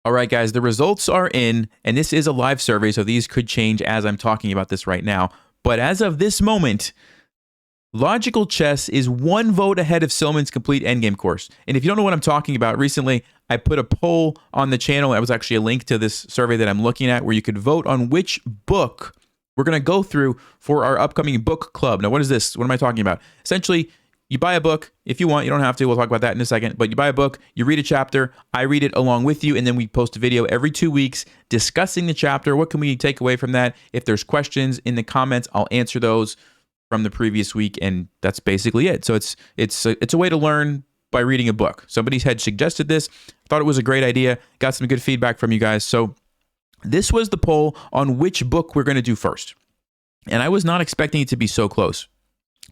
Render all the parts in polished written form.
All right, guys, the results are in, and this is a live survey, so these could change as I'm talking about this right now. But as of this moment, Logical Chess is 1 vote ahead of Silliman's Complete Endgame course. And if you don't know what I'm talking about, recently I put a poll on the channel. That was actually a link to this survey that I'm looking at where you could vote on which book we're going to go through for our upcoming book club. Now, what is this? What am I talking about? Essentially, you buy a book if you want. You don't have to. We'll talk about that in a second. But you buy a book, you read a chapter, I read it along with you, and then we post a video every 2 weeks discussing the chapter. What can we take away from that? If there's questions in the comments, I'll answer those from the previous week, and that's basically it. So it's a way to learn by reading a book. Somebody had suggested this, thought it was a great idea, got some good feedback from you guys. So this was the poll on which book we're going to do first. And I was not expecting it to be so close.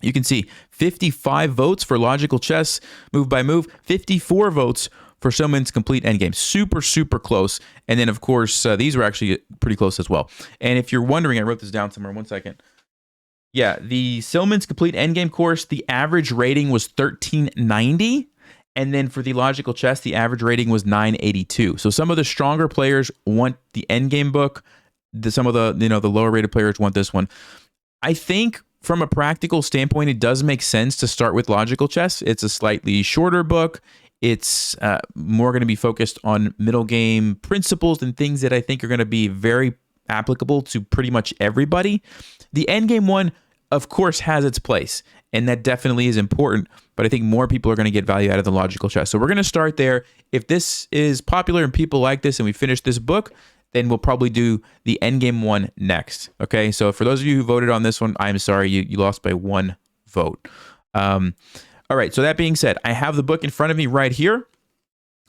You can see 55 votes for Logical Chess, move by move, 54 votes for Silliman's Complete Endgame. Super, super close. And then, of course, these were actually pretty close as well. And if you're wondering, I wrote this down somewhere, 1 second. Yeah, the Silliman's Complete Endgame course, the average rating was 1390. And then for the Logical Chess, the average rating was 982. So some of the stronger players want the Endgame book. Some of the lower rated players want this one. I think from a practical standpoint, it does make sense to start with Logical Chess. It's a slightly shorter book. It's more going to be focused on middle game principles and things that I think are going to be very applicable to pretty much everybody. The Endgame one, of course, has its place, and that definitely is important, but I think more people are going to get value out of the Logical Chess. So we're going to start there. If this is popular and people like this and we finish this book, then we'll probably do the Endgame one next. Okay, so for those of you who voted on this one, I'm sorry, you lost by 1 vote. All right, so that being said, I have the book in front of me right here.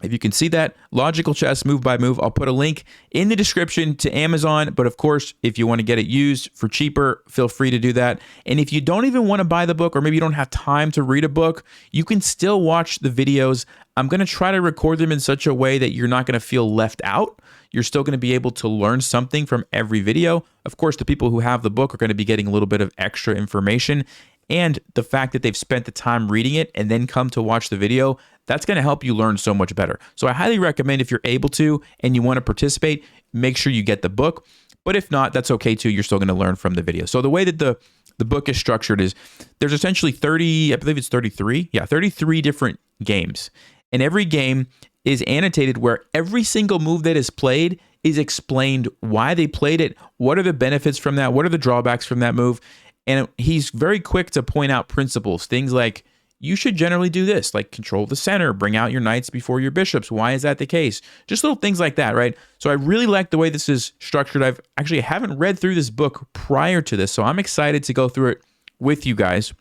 If you can see that, Logical Chess, move by move. I'll put a link in the description to Amazon, but of course, if you want to get it used for cheaper, feel free to do that. And if you don't even want to buy the book, or maybe you don't have time to read a book, you can still watch the videos. I'm going to try to record them in such a way that you're not going to feel left out. You're still going to be able to learn something from every video. Of course, the people who have the book are going to be getting a little bit of extra information. And the fact that they've spent the time reading it and then come to watch the video, that's going to help you learn so much better. So I highly recommend, if you're able to and you want to participate, make sure you get the book. But if not, that's okay too. You're still going to learn from the video. So the way that the book is structured is there's essentially 30, I believe it's 33. Yeah, 33 different games. And every game is annotated where every single move that is played is explained why they played it, what are the benefits from that, what are the drawbacks from that move. And he's very quick to point out principles, things like you should generally do this, like control the center, bring out your knights before your bishops. Why is that the case? Just little things like that, right? So I really like the way this is structured. I haven't read through this book prior to this, so I'm excited to go through it with you guys.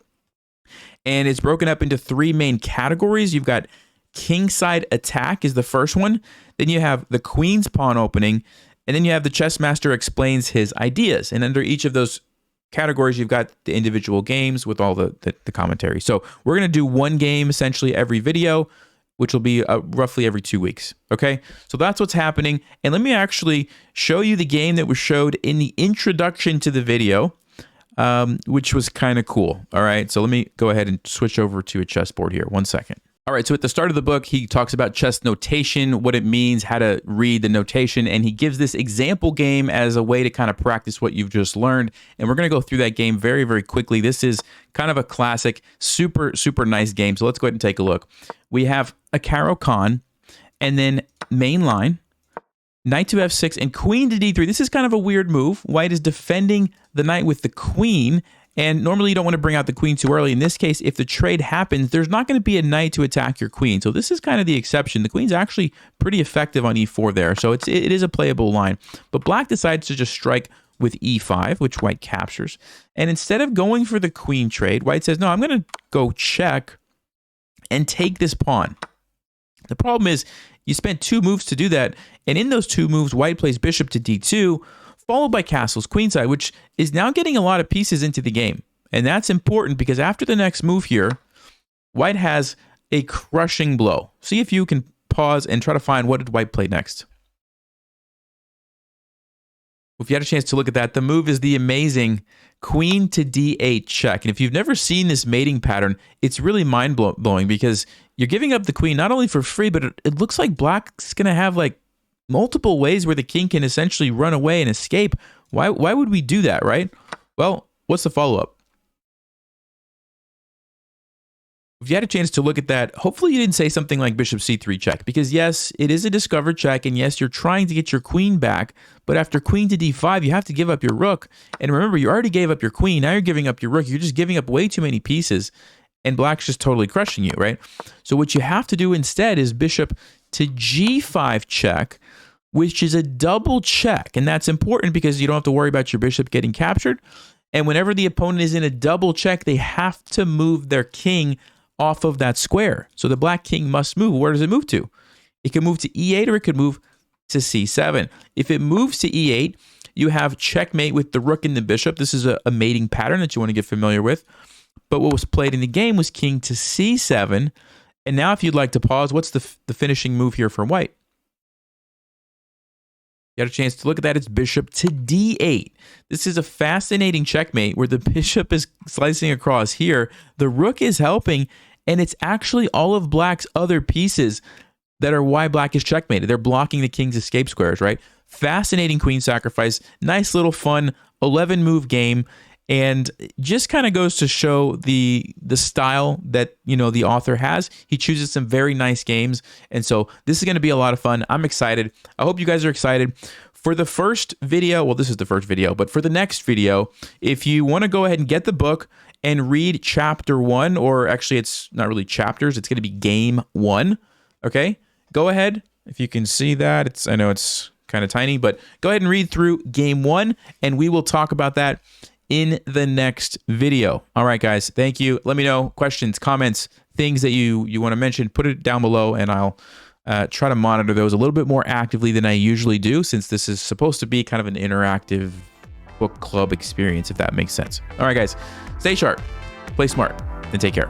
And it's broken up into 3 main categories. You've got kingside attack is the first one. Then you have the queen's pawn opening. And then you have the chess master explains his ideas. And under each of those categories, you've got the individual games with all the commentary. So we're going to do 1 game essentially every video, which will be roughly every 2 weeks. Okay, so that's what's happening. And let me actually show you the game that was showed in the introduction to the video, which was kind of cool. All right, so let me go ahead and switch over to a chessboard here. 1 second. All right, so at the start of the book, he talks about chess notation, what it means, how to read the notation, and he gives this example game as a way to kind of practice what you've just learned. And we're going to go through that game very, very quickly. This is kind of a classic, super, super nice game. So let's go ahead and take a look. We have a Caro-Kann, and then main line, knight to f6, and queen to d3. This is kind of a weird move. White is defending the knight with the queen, and normally you don't want to bring out the queen too early. In this case, if the trade happens, there's not going to be a knight to attack your queen. So this is kind of the exception. The queen's actually pretty effective on e4 there. So it is a playable line. But black decides to just strike with e5, which white captures. And instead of going for the queen trade, white says, no, I'm going to go check and take this pawn. The problem is you spent 2 moves to do that. And in those 2 moves, white plays bishop to d2, followed by castles queenside, which is now getting a lot of pieces into the game. And that's important because after the next move here, white has a crushing blow. See if you can pause and try to find what did white play next. If you had a chance to look at that, the move is the amazing queen to d8 check. And if you've never seen this mating pattern, it's really mind-blowing because you're giving up the queen not only for free, but it looks like black's going to have like multiple ways where the king can essentially run away and escape. Why would we do that, right? Well, what's the follow-up? If you had a chance to look at that, hopefully you didn't say something like bishop c3 check, because yes, it is a discovered check, and yes, you're trying to get your queen back, but after queen to d5, you have to give up your rook. And remember, you already gave up your queen, now you're giving up your rook. You're just giving up way too many pieces, and black's just totally crushing you, right? So what you have to do instead is bishop to g5 check, which is a double check, and that's important because you don't have to worry about your bishop getting captured. And whenever the opponent is in a double check, they have to move their king off of that square. So the black king must move. Where does it move to? It can move to e8 or it could move to c7. If it moves to e8, you have checkmate with the rook and the bishop. This is a mating pattern that you want to get familiar with. But what was played in the game was king to c7. And now if you'd like to pause, what's the finishing move here for white? You got a chance to look at that. It's bishop to d8. This is a fascinating checkmate where the bishop is slicing across here. The rook is helping, and it's actually all of black's other pieces that are why black is checkmated. They're blocking the king's escape squares, right? Fascinating queen sacrifice. Nice little fun 11-move game. And just kind of goes to show the style that, you know, the author has. He chooses some very nice games. And so this is going to be a lot of fun. I'm excited. I hope you guys are excited. For the first video, well, this is the first video, but for the next video, if you want to go ahead and get the book and read chapter 1, or actually it's not really chapters, it's going to be game 1. Okay, go ahead. If you can see that, I know it's kind of tiny, but go ahead and read through game 1, and we will talk about that in the next video. All right, guys, thank you. Let me know questions, comments, things that you want to mention. Put it down below, and I'll try to monitor those a little bit more actively than I usually do, since this is supposed to be kind of an interactive book club experience, if that makes sense. All right, guys, stay sharp, play smart, and take care.